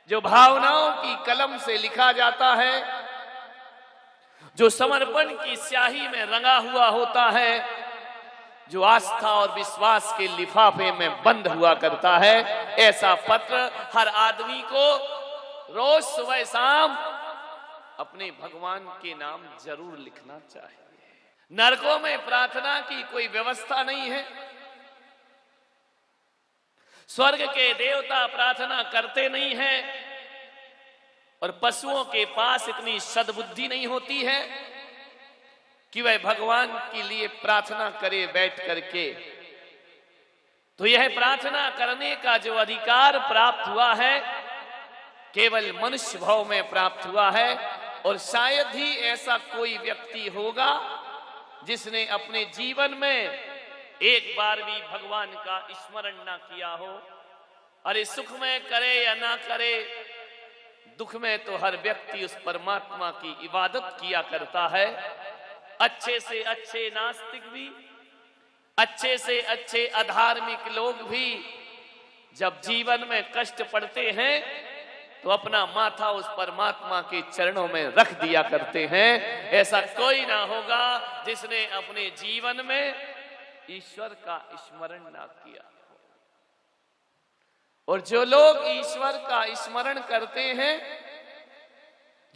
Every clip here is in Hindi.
जो भावनाओं की कलम से लिखा जाता है, जो समर्पण की स्याही में रंगा हुआ होता है, जो आस्था और विश्वास के लिफाफे में बंद हुआ करता है, ऐसा पत्र हर आदमी को रोज सुबह शाम अपने भगवान के नाम जरूर लिखना चाहिए। नरकों में प्रार्थना की कोई व्यवस्था नहीं है। स्वर्ग के देवता प्रार्थना करते नहीं हैं और पशुओं के पास इतनी सद्बुद्धि नहीं होती है कि वह भगवान के लिए प्रार्थना करे बैठ करके। तो यह प्रार्थना करने का जो अधिकार प्राप्त हुआ है केवल मनुष्य भाव में प्राप्त हुआ है, और शायद ही ऐसा कोई व्यक्ति होगा जिसने अपने जीवन में एक बार भी भगवान का स्मरण ना किया हो। अरे सुख में करे या ना करे, दुख में तो हर व्यक्ति उस परमात्मा की इबादत किया करता है। अच्छे से अच्छे नास्तिक भी, अच्छे से अच्छे अधार्मिक लोग भी जब जीवन में कष्ट पड़ते हैं तो अपना माथा उस परमात्मा के चरणों में रख दिया करते हैं। ऐसा कोई ना होगा जिसने अपने जीवन में ईश्वर का स्मरण ना किया। और जो लोग ईश्वर का स्मरण करते हैं,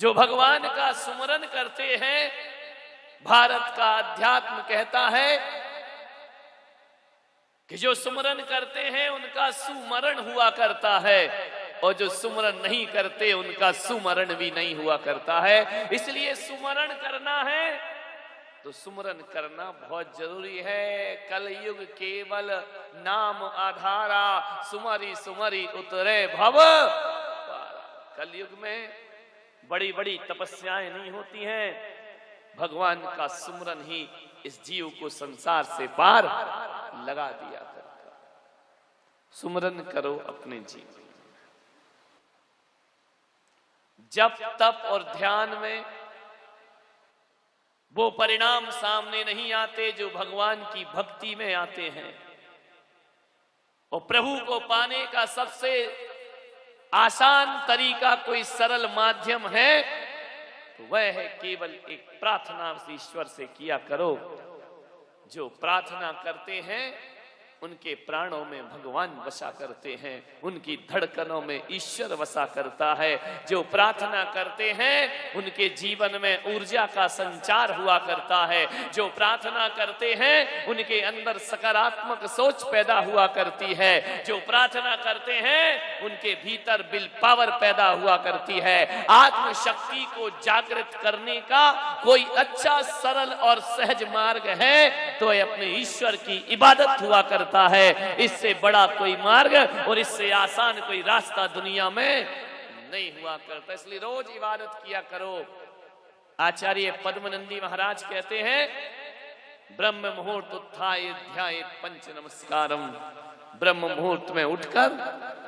जो भगवान का सुमरन करते हैं, भारत का अध्यात्म कहता है कि जो सुमरन करते हैं उनका सुमरण हुआ करता है, और जो सुमरन नहीं करते उनका सुमरण भी नहीं हुआ करता है। इसलिए सुमरण करना है तो सुमरन करना बहुत जरूरी है। कलयुग केवल नाम आधारा, सुमरी सुमरी उतरे भव। कलयुग में बड़ी बड़ी तपस्याएं नहीं होती हैं, भगवान का सुमरन ही इस जीव को संसार से पार लगा दिया करता। सुमरन करो अपने जीवन। जप तप और ध्यान में वो परिणाम सामने नहीं आते जो भगवान की भक्ति में आते हैं। और प्रभु को पाने का सबसे आसान तरीका, कोई सरल माध्यम है तो वह है केवल एक प्रार्थना ईश्वर से किया करो। जो प्रार्थना करते हैं उनके प्राणों में भगवान वसा करते हैं, उनकी धड़कनों में ईश्वर वसा करता है। जो प्रार्थना करते हैं उनके जीवन में ऊर्जा का संचार हुआ करता है। जो प्रार्थना करते हैं उनके अंदर सकारात्मक सोच पैदा हुआ करती है। जो प्रार्थना करते हैं उनके भीतर विल पावर पैदा हुआ करती है। आत्मशक्ति को जागृत करने का कोई अच्छा सरल और सहज मार्ग है तो अपने ईश्वर की इबादत हुआ करता है। इससे बड़ा कोई मार्ग और इससे आसान कोई रास्ता दुनिया में नहीं हुआ करता। इसलिए रोज इबादत किया करो। आचार्य पद्मनंदी महाराज कहते हैं, ब्रह्म मुहूर्त उत्थाय ध्यायेत पंच नमस्कारम। ब्रह्म मुहूर्त में उठकर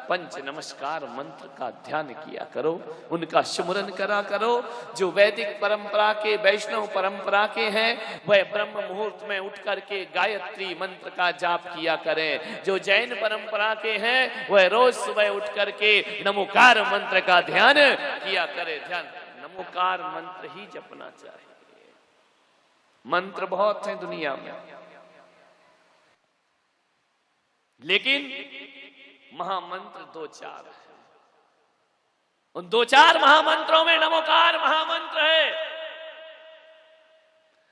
पंच नमस्कार मंत्र का ध्यान किया करो, उनका सुमरन करा करो। जो वैदिक परंपरा के, वैष्णव परंपरा के हैं वह ब्रह्म मुहूर्त में उठ करके गायत्री मंत्र का जाप किया करें। जो जैन परंपरा के हैं वह रोज सुबह उठ करके नमोकार मंत्र का ध्यान किया करे। ध्यान नमोकार मंत्र ही जपना चाहिए। मंत्र बहुत हैं दुनिया में, लेकिन महामंत्र दो चार है। उन दो चार महामंत्रों में नमोकार महामंत्र है,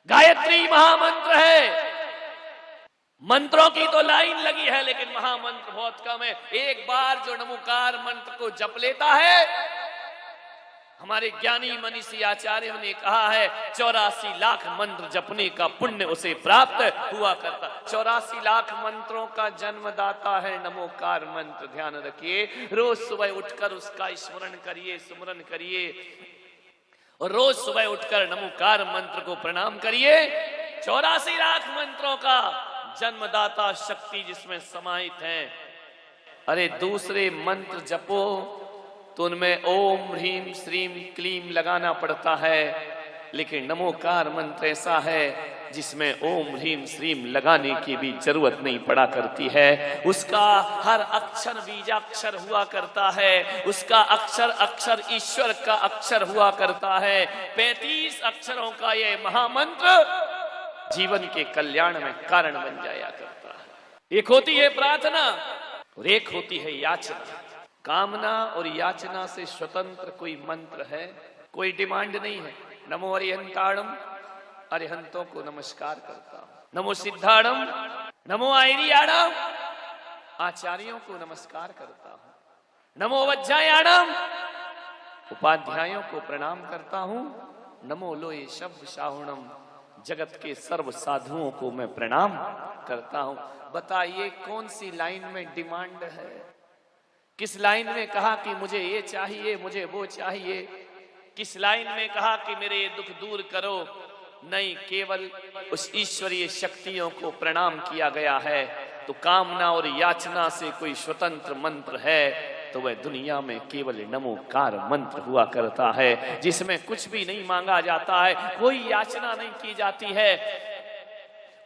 गायत्री महामंत्र है। मंत्रों की तो लाइन लगी है लेकिन महामंत्र बहुत कम है। एक बार जो नमोकार मंत्र को जप लेता है, हमारे ज्ञानी मनीषी आचार्यों ने कहा है 84 लाख मंत्र जपने का पुण्य उसे प्राप्त हुआ करता। 84 लाख मंत्रों का जन्मदाता है नमोकार मंत्र। ध्यान रखिए, रोज सुबह उठकर उसका स्मरण करिए, सुमरन करिए, और रोज सुबह उठकर नमोकार मंत्र को प्रणाम करिए। 84 लाख मंत्रों का जन्मदाता शक्ति जिसमें समाहित है। अरे दूसरे मंत्र जपो तो उनमें ओम ह्रीम श्रीम क्लीम लगाना पड़ता है, लेकिन नमोकार मंत्र ऐसा है जिसमें ओम ह्रीम श्रीम लगाने की भी जरूरत नहीं पड़ा करती है। उसका हर अक्षर बीजाक्षर हुआ करता है, उसका अक्षर अक्षर ईश्वर का अक्षर हुआ करता है। 35 अक्षरों का ये महामंत्र जीवन के कल्याण में कारण बन जाया करता है। एक होती है प्रार्थना और एक होती है याचना। कामना और याचना से स्वतंत्र कोई मंत्र है, कोई डिमांड नहीं है। नमो अरिहंताणम, अरिहंतों को नमस्कार करता हूं। नमो सिद्धाणम, नमो आयरियाणम, आचार्यों को नमस्कार करता हूं। नमो वज्जायाणम, उपाध्यायों को प्रणाम करता हूं। नमो लोए शब्द शाहुणम, जगत के सर्व साधुओं को मैं प्रणाम करता हूं। बताइए कौन सी लाइन में डिमांड है? किस लाइन में कहा कि मुझे ये चाहिए, मुझे वो चाहिए? किस लाइन में कहा कि मेरे ये दुख दूर करो? नहीं, केवल उस ईश्वरीय शक्तियों को प्रणाम किया गया है। तो कामना और याचना से कोई स्वतंत्र मंत्र है तो वह दुनिया में केवल नमोकार मंत्र हुआ करता है, जिसमें कुछ भी नहीं मांगा जाता है, कोई याचना नहीं की जाती है,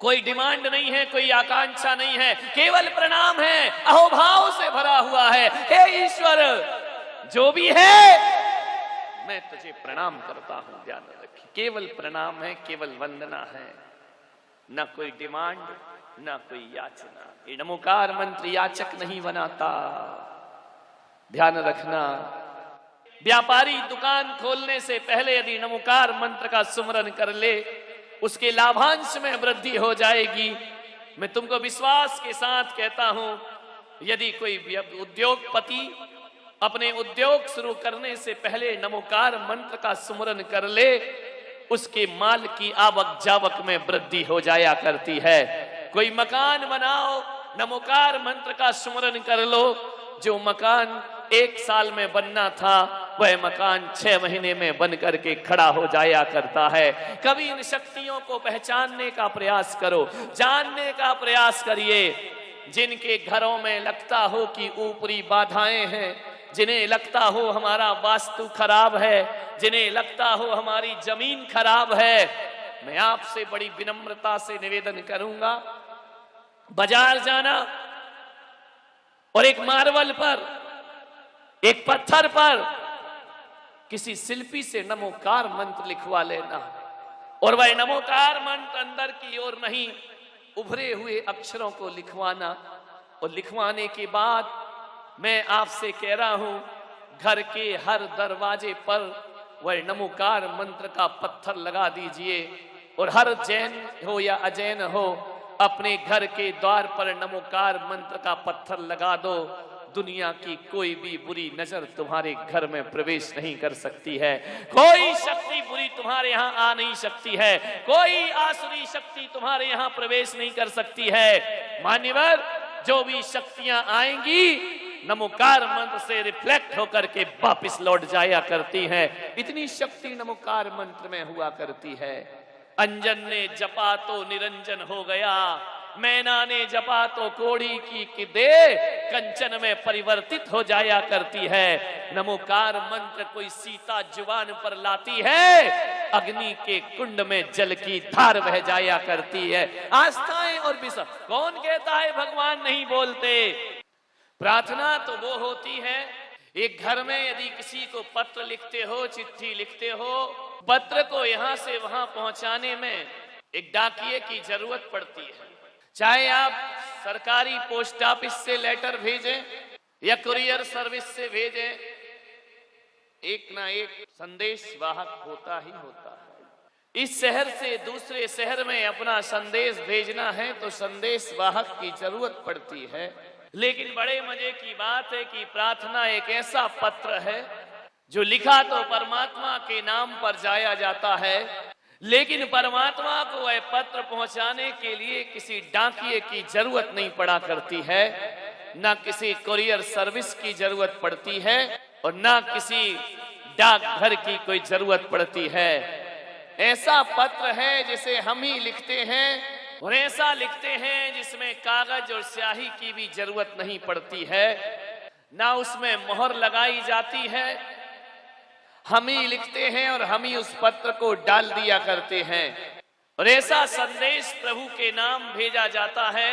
कोई डिमांड नहीं है, कोई आकांक्षा नहीं है, केवल प्रणाम है, अहोभाव से भरा हुआ है। हे ईश्वर, जो भी है मैं तुझे प्रणाम करता हूं। ध्यान रखिए, केवल प्रणाम है, केवल वंदना है, ना कोई डिमांड, ना कोई याचना। ये नमोकार मंत्र याचक नहीं बनाता, ध्यान रखना। व्यापारी दुकान खोलने से पहले यदि नमोकार मंत्र का सुमरन कर ले, उसके लाभांश में वृद्धि हो जाएगी। मैं तुमको विश्वास के साथ कहता हूं, यदि कोई उद्योगपति अपने उद्योग शुरू करने से पहले नमोकार मंत्र का सुमरन कर ले, उसके माल की आवक जावक में वृद्धि हो जाया करती है। कोई मकान बनाओ, नमोकार मंत्र का सुमरन कर लो, जो मकान 1 साल में बनना था वह मकान 6 महीने में बन करके खड़ा हो जाया करता है। कभी इन शक्तियों को पहचानने का प्रयास करो, जानने का प्रयास करिए। जिनके घरों में लगता हो कि ऊपरी बाधाएं हैं, जिन्हें लगता हो हमारा वास्तु खराब है, जिन्हें लगता हो हमारी जमीन खराब है, मैं आपसे बड़ी विनम्रता से निवेदन करूंगा, बाजार जाना और एक मार्बल पर, एक पत्थर पर किसी शिल्पी से नमोकार मंत्र लिखवा लेना, और वह नमोकार मंत्र अंदर की ओर नहीं, उभरे हुए अक्षरों को लिखवाना। और लिखवाने के बाद मैं आपसे कह रहा हूं, घर के हर दरवाजे पर वह नमोकार मंत्र का पत्थर लगा दीजिए। और हर जैन हो या अजैन हो, अपने घर के द्वार पर नमोकार मंत्र का पत्थर लगा दो। दुनिया की कोई भी बुरी नजर तुम्हारे घर में प्रवेश नहीं कर सकती है, कोई शक्ति बुरी तुम्हारे यहाँ आ नहीं सकती है, कोई आसुरी शक्ति तुम्हारे यहाँ प्रवेश नहीं कर सकती है। मान्यवर, जो भी शक्तियां आएंगी नमोकार मंत्र से रिफ्लेक्ट होकर के वापिस लौट जाया करती है। इतनी शक्ति नमोकार मंत्र में हुआ करती है। अंजन ने जपा तो निरंजन हो गया, मैना ने जपा तो कोड़ी की दे कंचन में परिवर्तित हो जाया करती है। नमोकार मंत्र कोई सीता जुबान पर लाती है, अग्नि के कुंड में जल की धार बह जाया करती है। आस्थाएं और विश्वास, कौन कहता है भगवान नहीं बोलते? प्रार्थना तो वो होती है, एक घर में यदि किसी को पत्र लिखते हो, चिट्ठी लिखते हो, पत्र को यहां से वहां पहुंचाने में एक डाकिये की जरूरत पड़ती है। चाहे आप सरकारी पोस्ट ऑफिस से लेटर भेजें या कुरियर सर्विस से भेजें, एक ना एक संदेश वाहक होता ही होता है। इस शहर से दूसरे शहर में अपना संदेश भेजना है तो संदेश वाहक की जरूरत पड़ती है। लेकिन बड़े मजे की बात है कि प्रार्थना एक ऐसा पत्र है जो लिखा तो परमात्मा के नाम पर जाया जाता है, लेकिन परमात्मा को वह पत्र पहुंचाने के लिए किसी डाकिये की जरूरत नहीं पड़ा करती है, ना किसी कुरियर सर्विस की जरूरत पड़ती है और ना किसी डाकघर की कोई जरूरत पड़ती है। ऐसा पत्र है जिसे हम ही लिखते हैं और ऐसा लिखते हैं जिसमें कागज और स्याही की भी जरूरत नहीं पड़ती है, ना उसमें मोहर लगाई जाती है। हम ही लिखते हैं और हम ही उस पत्र को डाल दिया करते हैं। और ऐसा संदेश प्रभु के नाम भेजा जाता है